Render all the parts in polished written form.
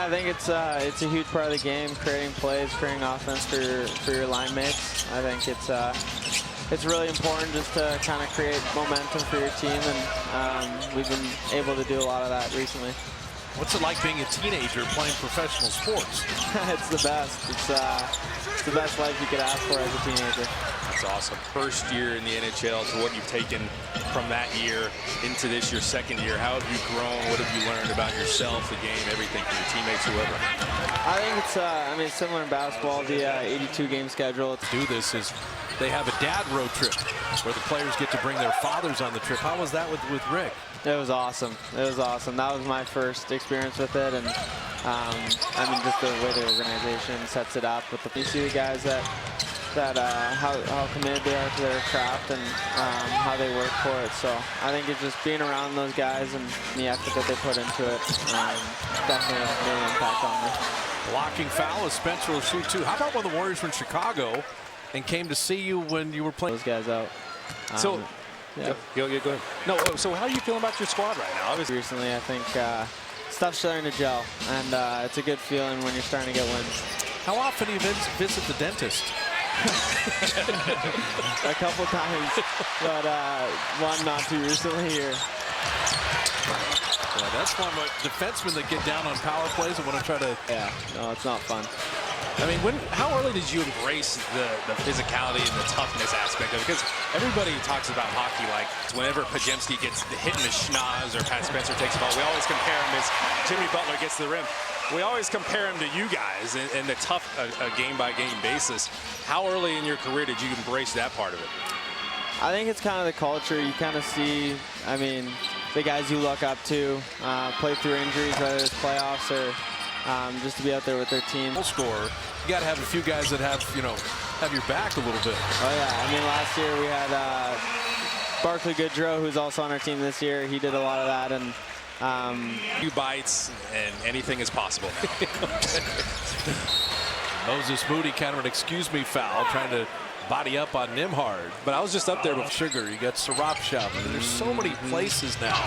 I think it's a huge part of the game, creating plays, creating offense for your line mates. I think it's really important just to kind of create momentum for your team, and we've been able to do a lot of that recently. What's it like being a teenager playing professional sports? It's the best. It's the best life you could ask for as a teenager. That's awesome. First year in the NHL to what you've taken from that year into this, your second year. How have you grown? What have you learned about yourself, the game, everything, from your teammates, whoever? I think it's, I mean, similar in basketball, the 82-game schedule. Do this is they have a dad road trip where the players get to bring their fathers on the trip. How was that with Rick? It was awesome. It was awesome. That was my first experience with it, and I mean, just the way the organization sets it up. With you see the guys how committed they are to their craft and how they work for it. So I think it's just being around those guys and the effort that they put into it definitely made an impact on me. Blocking foul as Spencer will shoot too. How about when the Warriors were in Chicago and came to see you when you were playing? Those guys out. Yeah. Go ahead. No, so how are you feeling about your squad right now? Obviously, recently, I think stuff's starting to gel, and it's a good feeling when you're starting to get wins. How often do you visit the dentist? A couple times, but one not too recently here. Yeah, that's one of defensemen that get down on power plays and want to try to. Yeah, no, it's not fun. I mean, how early did you embrace the physicality and the toughness aspect of it? Because everybody talks about hockey like whenever Pajemski gets hit in the schnoz or Pat Spencer takes the ball, we always compare him as Jimmy Butler gets to the rim. We always compare him to you guys in the tough game-by-game basis. How early in your career did you embrace that part of it? I think it's kind of the culture. You kind of see, I mean, the guys you look up to play through injuries, whether it's playoffs or just to be out there with their team. Scorer, you got to have a few guys that have your back a little bit. Oh yeah, I mean, last year we had Barclay Goodrow, who's also on our team this year. He did a lot of that, and few bites and anything is possible. Moses Moody kind of an excuse me foul, trying to body up on Nimhard. But I was just up there with Sugar. You got Sarapshov. I mean, there's so many places now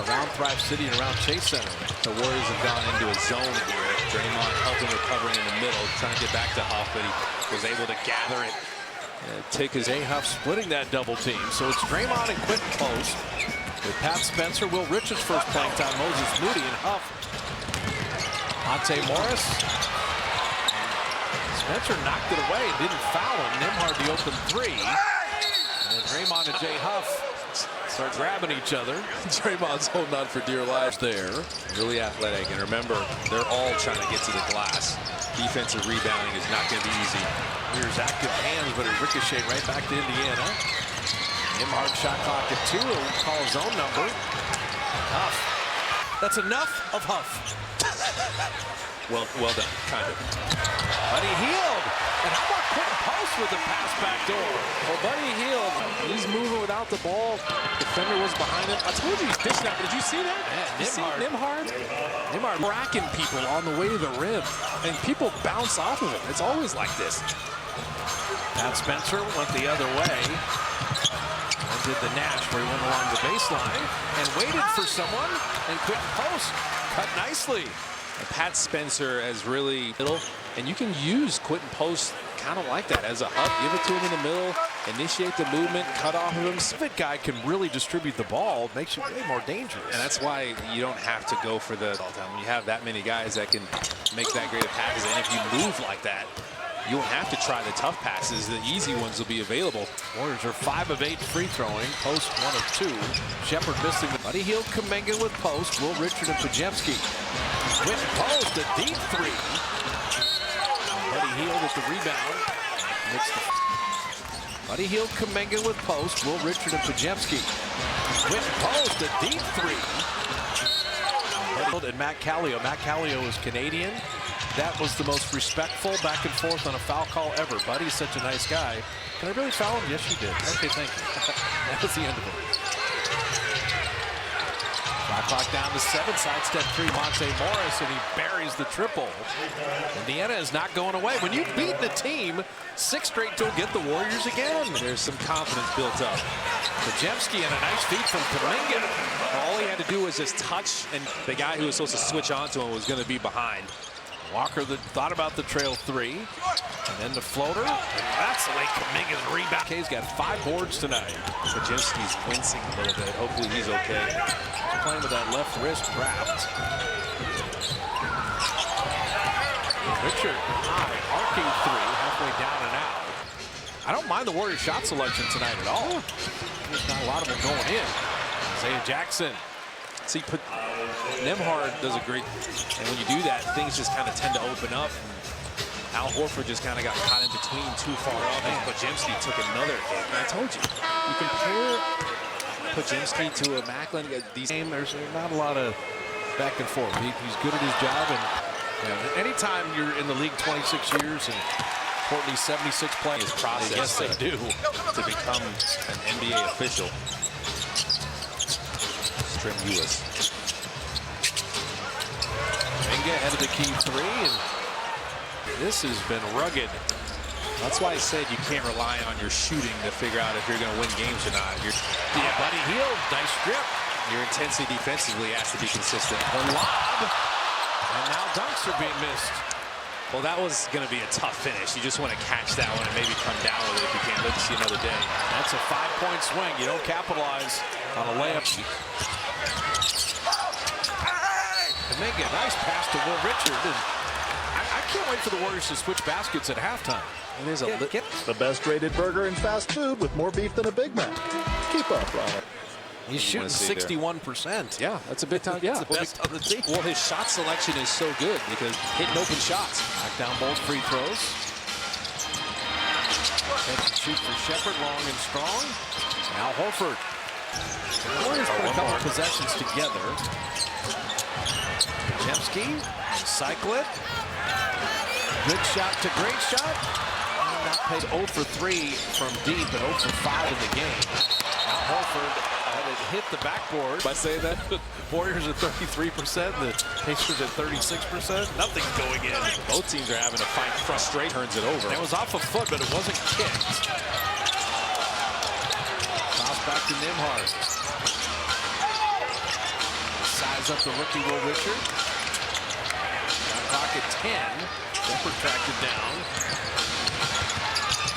around Thrive City and around Chase Center. The Warriors have gone into a zone here. Draymond helping recovering in the middle, trying to get back to Huff, but he was able to gather it. Take his Huff splitting that double team. So it's Draymond and Quentin Post with Pat Spencer, Will Richards first playing time, Moses Moody and Huff. Monte Morris. Spencer knocked it away, didn't foul him. Nimhard the open three. And Draymond and Jay Huff start grabbing each other. Draymond's holding on for dear life there. Really athletic, and remember, they're all trying to get to the glass. Defensive rebounding is not going to be easy. Here's active hands, but it ricocheted right back to Indiana. Nimhard shot clock at 2. He'll call his own number. Huff. That's enough of Huff. Well done, kind of. Buddy Hield. And how about Quentin Post with the pass back door? Well, Buddy Hield, he's moving without the ball. Defender was behind him. I told you he's dishing out. Did you see that? Yeah, Nimhard bracking people on the way to the rim. And people bounce off of him. It's always like this. Pat Spencer went the other way. And did the Nash where he went along the baseline and waited for someone. And Quentin Post cut nicely. And Pat Spencer has really middle, and you can use Quentin Post kind of like that as a hub. Give it to him in the middle, initiate the movement, cut off of him. That guy can really distribute the ball. It makes you way more dangerous. And that's why you don't have to go for the all time. When you have that many guys that can make that great of passes, and if you move like that, you won't have to try the tough passes. The easy ones will be available. Warriors are 5 of 8 free throwing. Post 1 of 2. Shepard missing. Buddy Hield Kumenga with Post. Will Richard and Pajemski. Quentin Post, a deep 3. Buddy Hield with the rebound. Buddy Hield Kumenga with Post. Will Richard and Pajemski. Quentin Post, a deep 3. And Matt Kallio. Matt Kallio is Canadian. That was the most respectful back and forth on a foul call ever. Buddy's such a nice guy. Can I really foul him? Yes, you did. Okay, thank you. That was the end of it. Shot clock down to 7. Sidestep 3, Monte Morris, and he buries the triple. Indiana is not going away. When you've beaten a team 6 straight, you'll get the Warriors again. There's some confidence built up. Pajemski and a nice feed from Kumenga. All he he had to do was just touch, and the guy who was supposed to switch onto him was going to be behind. Walker thought about the trail 3, and then the floater. That's the way Kuminga's rebound. K's got 5 boards tonight. Pajemski's wincing a little bit. Hopefully he's okay. He's playing with that left wrist wrapped. Richard, high, arcing 3, halfway down and out. I don't mind the Warriors' shot selection tonight at all. There's not a lot of them going in. Isaiah Jackson. See, Nembhard does a great, and when you do that, things just kind of tend to open up. And Al Horford just kind of got caught in between, too far off, and Podziemski took another hit. And I told you, you compare Podziemski to a Macklin. These There's not a lot of back and forth. He's good at his job, and anytime you're in the league 26 years and Courtney's 76 playing, his process, yes, they do, to become an NBA official. Strenuous. Kuminga ahead of the key 3, and this has been rugged. That's why I said you can't rely on your shooting to figure out if you're going to win games or not. Buddy Hield, nice strip. Your intensity defensively has to be consistent. The lob, and now dunks are being missed. Well, that was going to be a tough finish. You just want to catch that one and maybe come down with it if you can. Let's see another day. That's a 5-point swing. You don't capitalize on a layup. Kuminga, nice pass to Will Richard. And I can't wait for the Warriors to switch baskets at halftime. And there's the best rated burger in fast food with more beef than a Big Mac. Keep up, Ronald. He's shooting 61%. Yeah, that's a big time. Yeah, the best on the team. Well, his shot selection is so good because hitting open shots. Knock down both free throws. Catch and shoot for Shepherd, long and strong. Now Horford. The Warriors put a couple possessions together. Podziemski, cycle it. Good shot to great shot. And that paid 0 for 3 from deep and 0 for 5 in the game. Now Horford had it hit the backboard. By saying that, Warriors at 33%, the Pacers at 36%. Nothing's going in. Both teams are having to fight frustration. Turns it over. It was off a foot, but it wasn't kicked. Toss back to Nembhard. Size up the rookie Will Richard. Clock at 10. Shepherd tracked it down.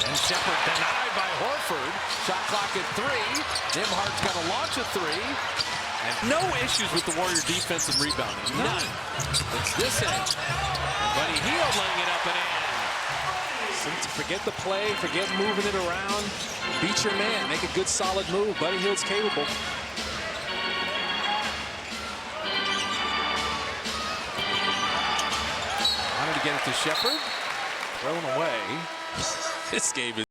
And Shepherd denied by Horford. Shot clock at 3. Nembhard's got to launch a 3. And no issues with the Warrior defense and rebounding. None. It's this end. And Buddy Hield laying it up and in. Forget the play. Forget moving it around. Beat your man. Make a good, solid move. Buddy Hield's capable. Wanted to get it to Shepherd. Thrown away. This game is